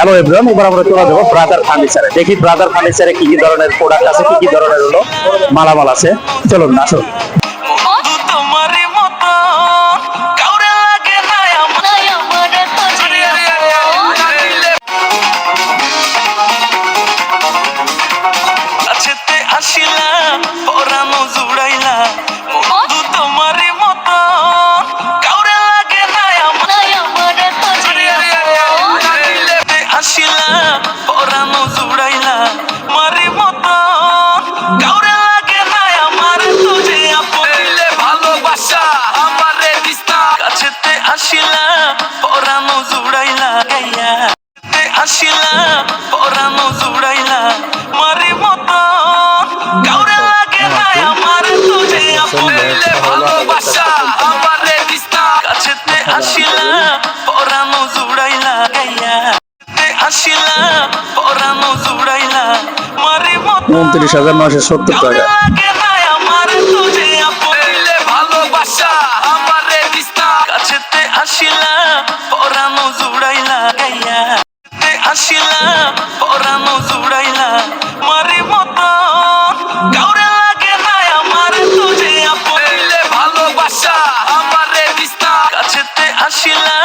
Hello everyone, এবার আমরা চলে যাবো ব্রাদার ফার্নিচারে। দেখি ব্রাদার ফার্নিচারে কি কি ধরনের প্রোডাক্ট আছে, কি কি ধরনের হলো মালামাল আছে। চলুন আসুন। $2970। Sheila